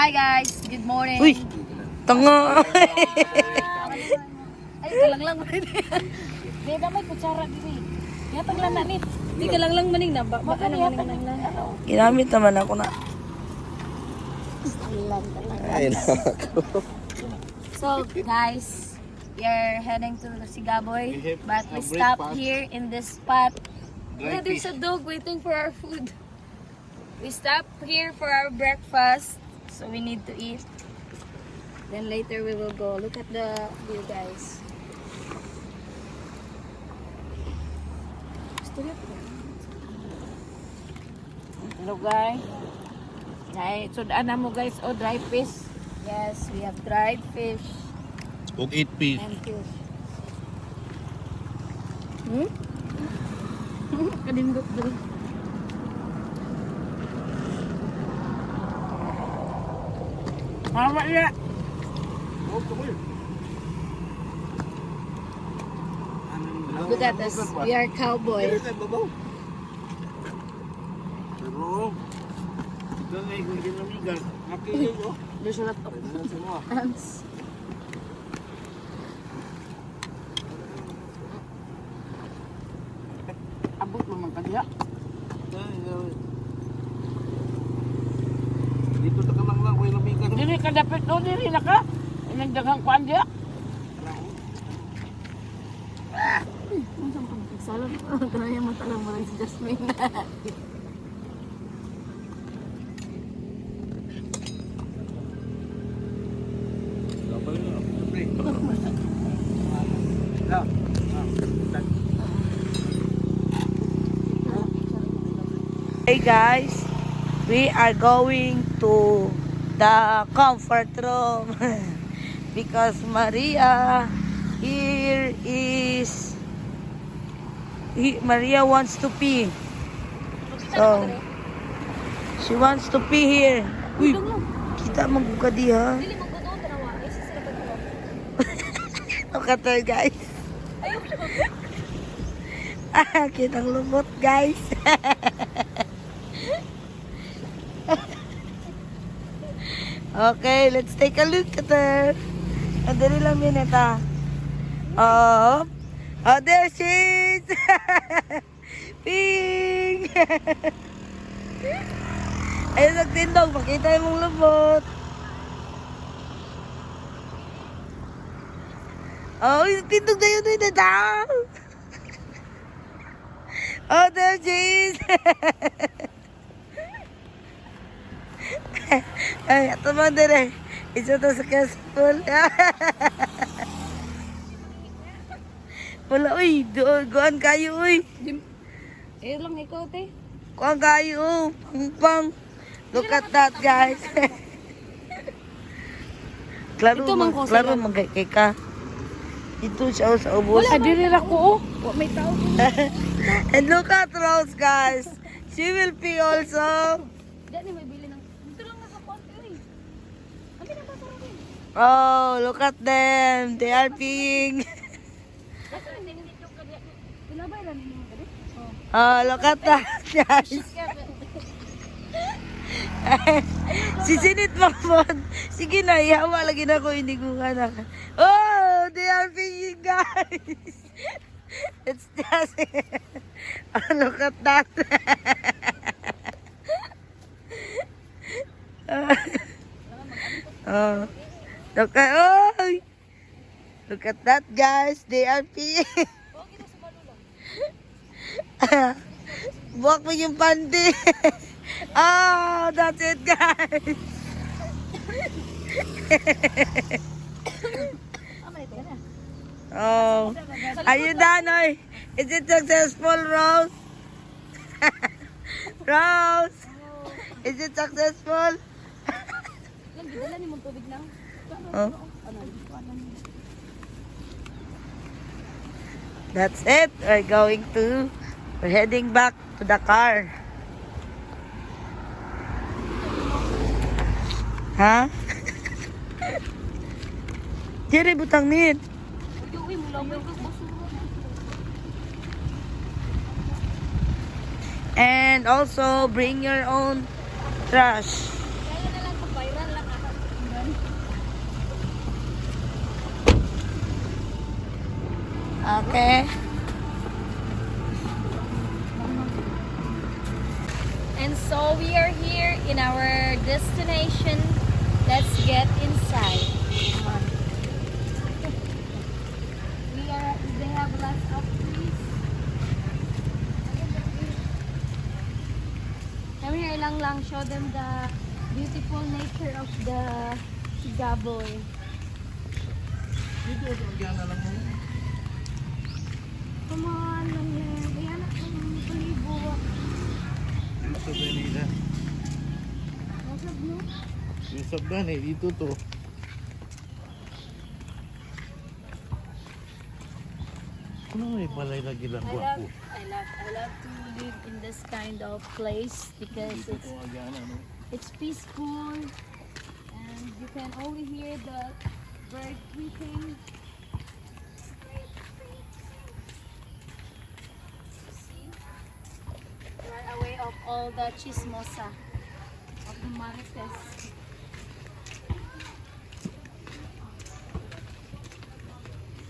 Hi guys, good morning. Uy, tanga. Ay, kalang lang mo rin. Di ba may kutsara dito? Yatang lang na nit. Di ka lang maning na. Baka na maning lang. Ginamit naman ako na. Ay, nako. So guys, we're heading to Sigaboy, but we stop here in this spot. Yeah, there's a dog waiting for our food. We stop here for our breakfast, so we need to eat. Then later we will go. Look at the view, guys. Hello, guys. Ay, sudan na mo guys, oh, dry fish. Yes, we have dried fish Ug 8 piece. and fish. Kadindot dali. Mama ya. Look at us. We are cowboys. There's a lot of ants. Abot mo man kanya. Dito ta ka lang way lamigan. Dili ka dapat no dili na ka. Inang daghang kuan dia. Unsang pagsalon ko kanaya mo talang mo si Jasmine. Hey guys, we are going to the comfort room because Maria here is Maria wants to pee. So she wants to pee here. Uy, kita magbuka diha. Dili mo kuno tanawa ay sila pagkuha. Look at her guys. Ah, kitang lumot guys. Okay, let's take a look at her. Andali lang minute. Oh, there she is. Ping. Ayun, nagtindog. Makita yung mong lumot. Oh, nagtindog na yun. Oh, there she is. Ay, ato man dire. Isa to sa castle. Wala, uy. Goan kayo, uy. Eh lang ikaw te. Kuan kayo, pang. Look at that, guys. Klaro, Ito man ko klaro sila. magkay ka. Ito siya sa ubos. Wala diri ra ko oh. May tao. And look at Rose, guys. She will pee also. Dani may bili ng. Dito lang nasa konti oi. Kami na ba rin? Oh, look at them. They are peeing. Kasi hindi dito ka. Pinabay ra ninyo mo diri. Oh, look at that, guys. Sisinit Mamon. Sige na, ihawa lagi na ko, hindi ko na. Oh, they are peeing, guys. It's just... Oh, look at that. Oh, look at... Oh, look at that, guys. They are peeing. Buwak mo yung pandi. Oh, that's it, guys. Oh, are you done, oy? Is it successful, Rose? Rose, is it successful? Lang gidala ni mo tubig na. Oh. That's it. We're heading back to the car. Ha? Dire butang nit. Uy, mula mo ko. And also bring your own trash. Kaya na lang pag viral lang ah. Okay. And so we are here in our destination. Let's get inside. They have lots of trees. Come here lang, show them the beautiful nature of the Gaboy. Dito ito ang gana lang mo. Come on, lang. Ayan ang palibo. Yung sabay nila. Masab, no? Yung sabay eh, dito to. Ano may balay lagi lang ako? I love to live in this kind of place because Dito to ang gana, no? it's peaceful and you can only hear the bird tweeting. See? Right away of all the chismosa of the Marites.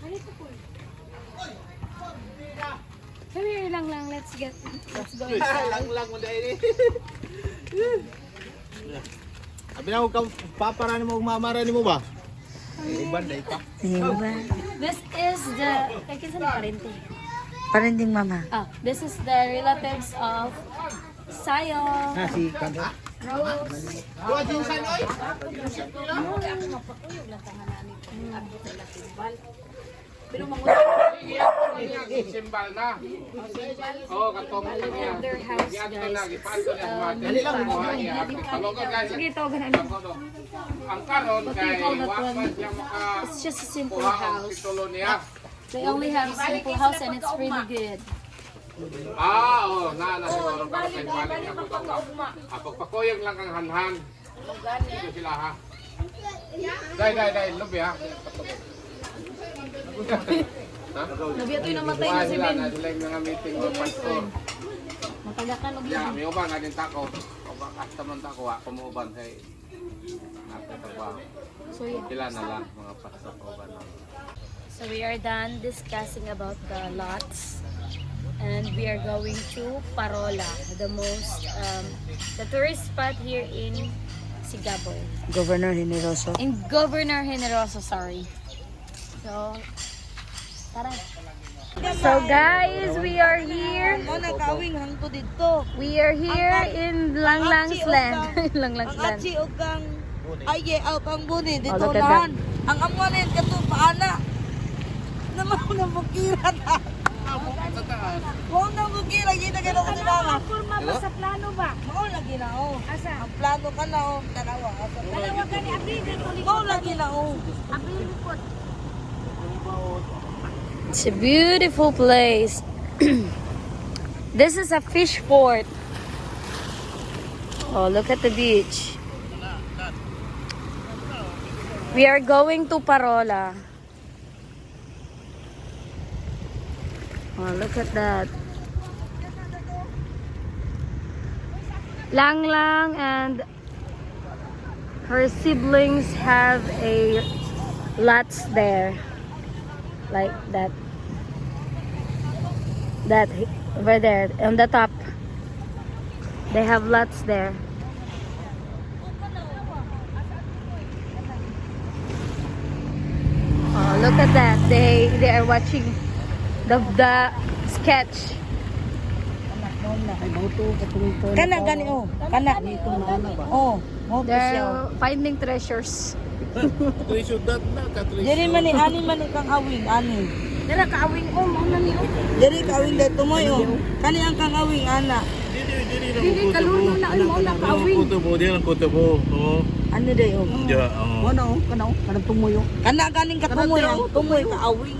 Halika po. Come here lang, let's go inside. Lang mo dahil Abi na ko paparani mo mamarani mo ba? Uban dai ka. This is the kinsa na parente. Parending mama. This is the relatives of Sayo. Si Kanda. Rose. Wa jing san oy. Simbal na. Oh, katong niya. Their house, Giat ko guys. na gipaso niya mga Dali lang. Talogan guys. Sige, tawagan namin. Ang karon kay wa man siya maka It's just a simple kuha ang house. titulo niya. They only have a simple house and it's really good. Na siguro para kay balik ako pa. Pagpakuyog lang kang hanhan. Dito sila ha. Dai, lubi ha. Nabiya ito yung namatay na Wala si sila Ben. na sila yung mga meeting ng pastor. Matagakan og Ya, may uban nga din tako. Uban kasta man tako, ako mo uban kay nakatagwa. So yeah. Sila na lang mga pastor uban. So we are done discussing about the lots. And we are going to Parola, the most, the tourist spot here in Sigaboy. Governor Generoso. In Governor Generoso, sorry. So, tara. So guys, we are here. Mo nakawing hangto dito. We are here in Langlang's land. Langlang's Ang land. achi og kang aye aw kang buni dito look at nahan. Ang amonin kato paana. Naman na bukira ta. Mo na bukira kita kay ko dinanga. Kurma ba sa plano ba? Mao lagi na oh. Asa? Ang plano ka na oh. Dalawa. Dalawa gani abri dito. Mao lagi na oh. Abri likod. It's a beautiful place. This is a fish port. Oh, look at the beach. We are going to Parola. Oh, look at that. Lang Lang and her siblings have a lots there. Like that. That over there on the top. They have lots there. Oh, look at that. They are watching the sketch. Kana gani oh. Kana. Oh, mo to siya. They're finding treasures. Treasure that na ka treasure. Diri man ni ani man ni kang awing ani. Dara kaawing oh, mo na niyo. Diri ka awing dito mo oh. Kani ang kang awing ana. Dili kaluno na mo na kaawing. Kuto mo, di lang kuto mo. Oo. Ano day oh. Ja, oo. Ano? Kanang tumuyo. Kana ganing ka tumuyo. Tumuyo ka awing.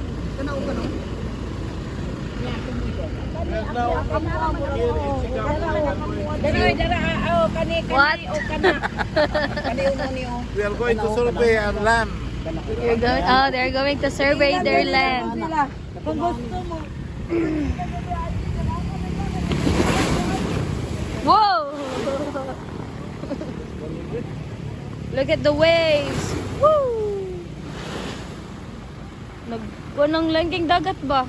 What? We are going to survey our land. They're going to survey their land. Kung gusto mo. Whoa! Look at the waves. Woo! Wanang langking dagat ba?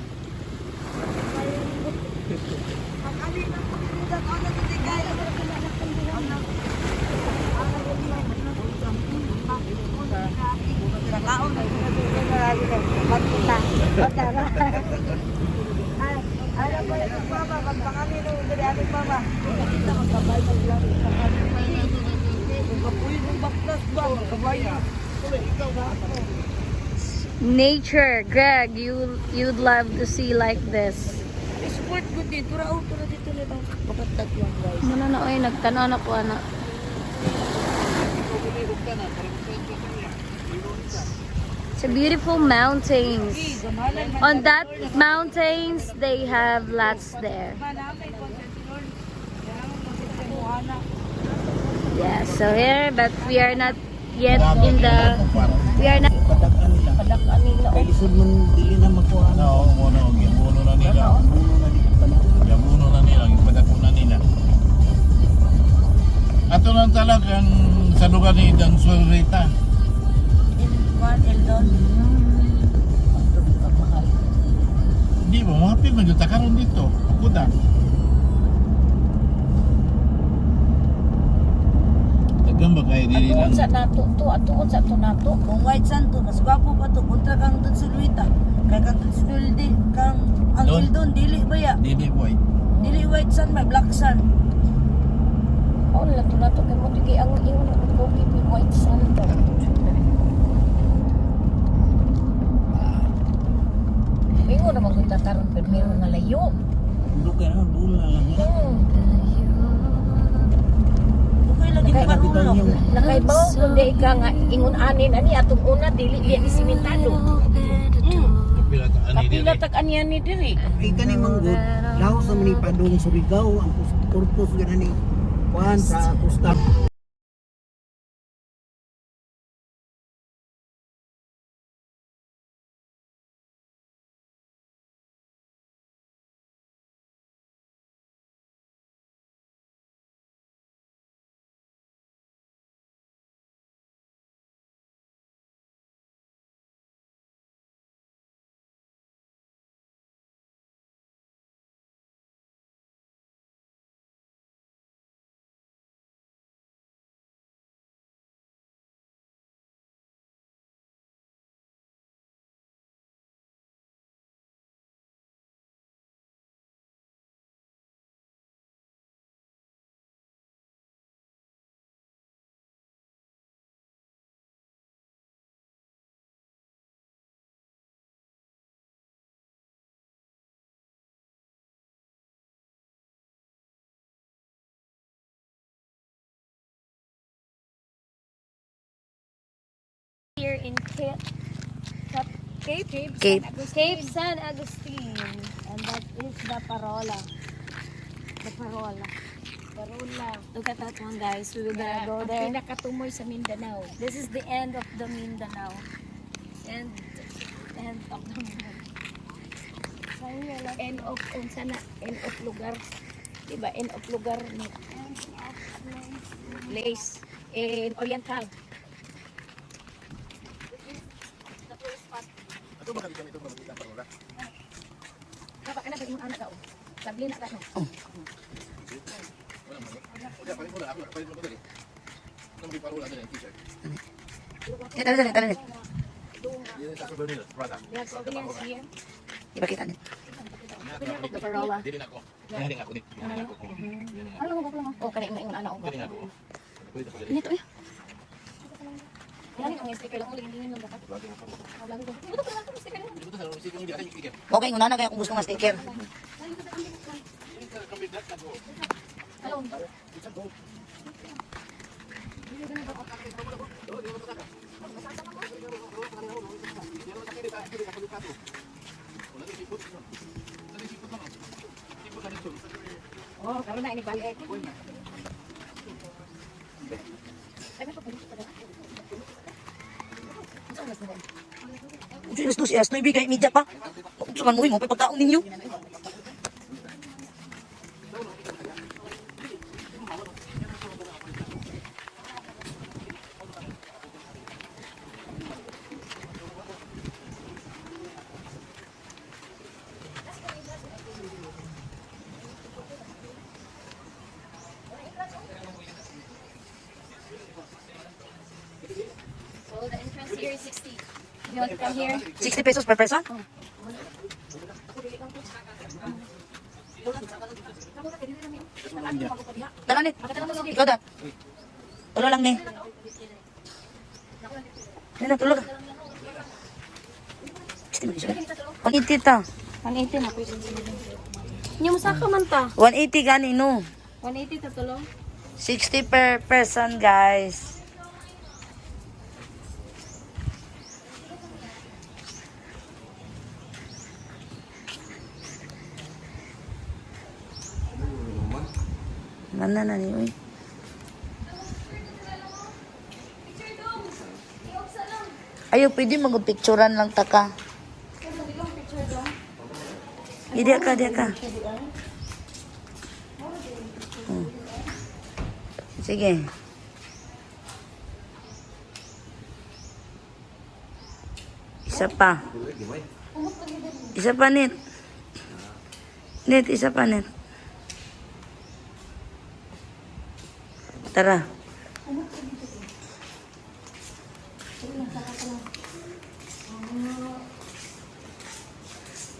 Nature, Greg, you'd love to see like this. Sport ko dito. Tura dito nito. Bakit tatlong guys? Muna na oy, nagtanaw na ko ana. It's a beautiful mountains. On that mountains, they have lots there. Yeah, so here, but we are not yet in the. We are not. Padakan nila. Kay lisod man dili na makuha. Oo, mono, gimuno na nila. Gimuno na nila, gipadako na nila. Ato lang talagang sa lugar ni Dang Suelrita. Juan Eldon. Hindi ba, mahapil na dito karon dito. Kuda. Dagang ba kayo dili lang? Sa nato to, atuon sa to nato. Kung White Santo, mas gwapo pa to kontra kang Don Silvita. Kay kang Don Silvita, kang ang Don? Eldon dili ba ya? Dili boy. Dili White Sun, may Black Sun. Oh, lato na to kay mo tigay ang ingon ko pipi white sun to. Ingon naman ko tataron pero meron nga layo. Dugay na dulo na lang. Okay lagi ka marunong. Nakaibaw kundi ka nga ingon anin ani atong una dili liya isimentado. Kapila tak aniya ni diri. Ay kani manggod, laos sa mani padung Surigao ang purpose ganani kuan sa costa. Here in Cape San Agustin, and that is the Parola. The Parola. Look at that one, guys. We will gonna go there. Pinakatumoy sa Mindanao. This is the end of the Mindanao. End of the Mindanao. End of unsa na end of lugar. Diba end of lugar ni place in Oriental. Dapat kana sa imong anak daw. Sabli na ka no. They have souvenirs here. Ipakita ni. The Parola. Oh, kana imong anak ko. Ito eh. Yan yung sticker lang ulit, hindi lang dapat. Okay, una na kaya kung gusto nga sticker. Oh, karon na ini balik. Gusto siya, no ibigay media pa. Gusto man mo pagtaon ninyo. You want to come here? 60 pesos per person? Tara, Nit. Ikaw dat. Tulo lang, ni. Yan na, tulog. 180 ta. 180 na po. Hindi mo saka man ta. 180 gani, no. 180 ta tulong. 60 per person, guys. Mana na ni, uy. Ayo, pwede mag-picturean lang taka. Dia ka. Sige. Isa pa, Nit. Nit, isa pa, Nit. Tara.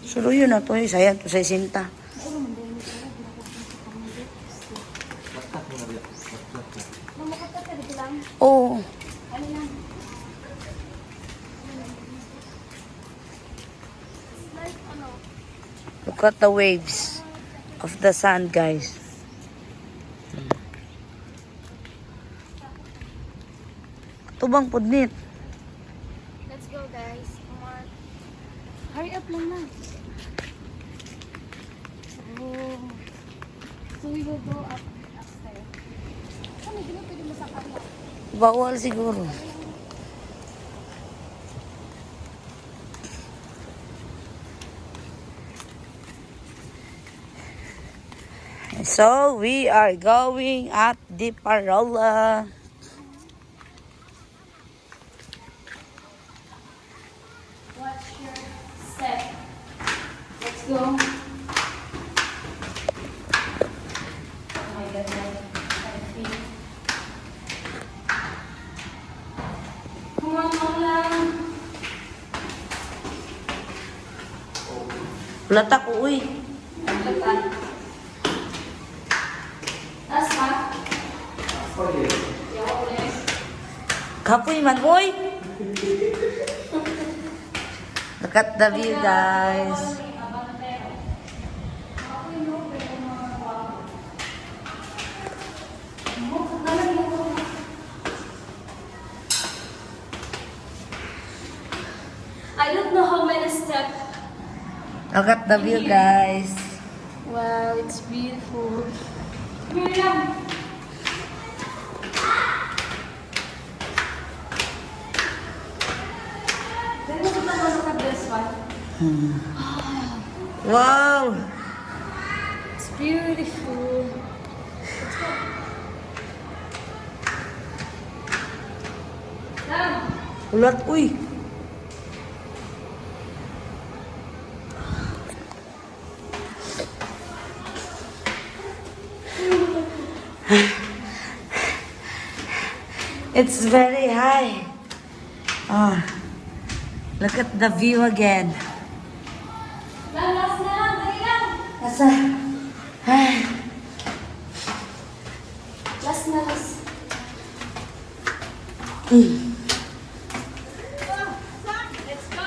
Suluyo na to, sayang to sa isinta. Oo. Look at the waves of the sand, guys. Tubang pudnit. Let's go guys. Come on. Hurry up lang na. Oh. So we will go up upstairs. Kami dito pwede masakal na. Bawal siguro. So, we are going at the Parola. Watch your step. Let's go. Oh my goodness. My feet. Come on, Lola. Lata ko, uy. That's fine. Kapoy man, uy. Look at the view, guys. I don't know how many steps. Look at the view, guys. Wow, it's beautiful. Miriam. Then look at this one. Wow. It's beautiful. Ulat, uy. It's very high. Oh, look at the view again. Last na lang, dali lang. Nasa? Ay. Last na, last. Let's go.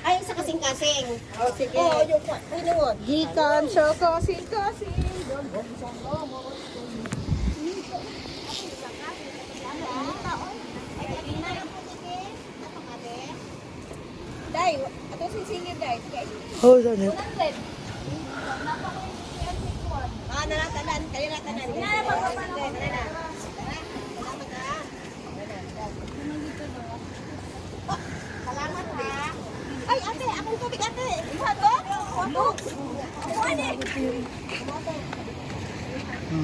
Ay, sa kasing-kasing. Oh, sige. Oo, yung pinuod. Hikan siya kasing-kasing. Day, ato sisingir, Day. Oh, sana. Ah, nalatanan. Nalatanan. Salamat ha. Ay, ate, akong tubig, ate. Iha to?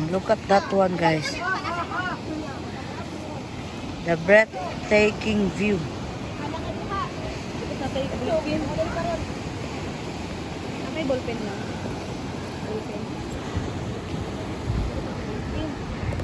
Look at that one, guys. The breathtaking view. May ballpen lang. Ballpen.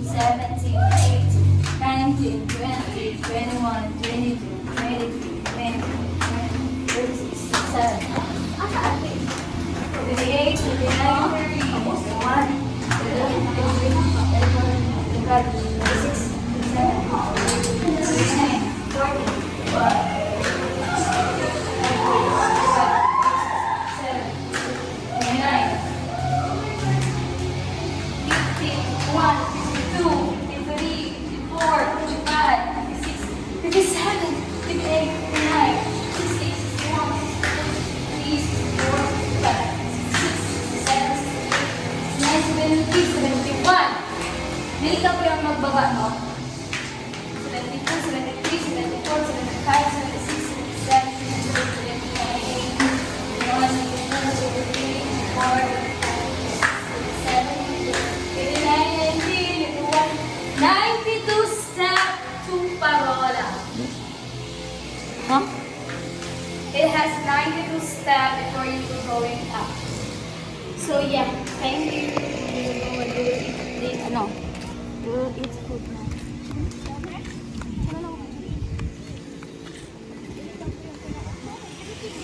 16, 17, 18, 19, 20, 21, 22, 23, 24, 36, 37, 38, 39, 41, Hindi ka po yung magbaba, no? 72, 73, 74, 75, 76, 77, 78, 79, 92 step to parola. Huh? It has 92 steps before you go going up. So yeah, thank you. Ano? We will eat food now.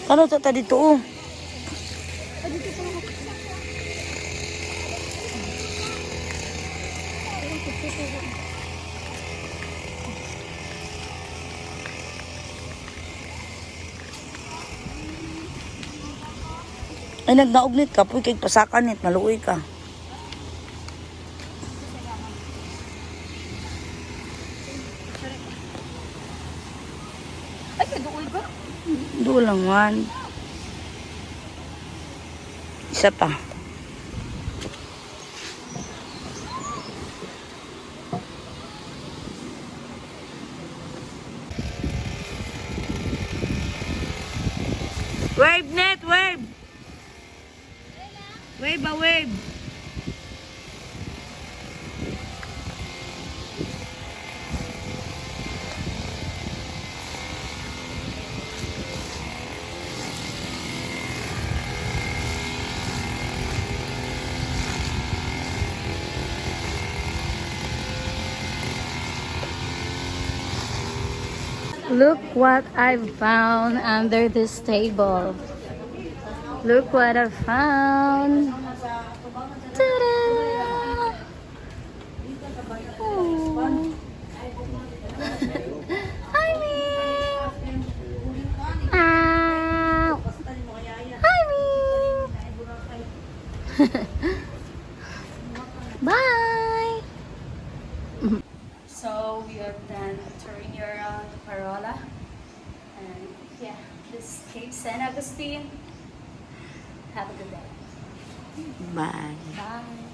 Ano to dito oh? Ay, nagnaognit ka po, kay pasakan nit, maluoy ka. Ay, kaduoy ba? Doon lang man. Isa pa. Wave net, wave! Wave ba, wave? Look what I've found under this table. Look what I found. Ta-da! Oh. Hi, Ming. Ow. Hi, Ming. Bye. So we are done touring around Parola, and yeah, this is Cape San Agustin. Have a good day. Bye. Bye.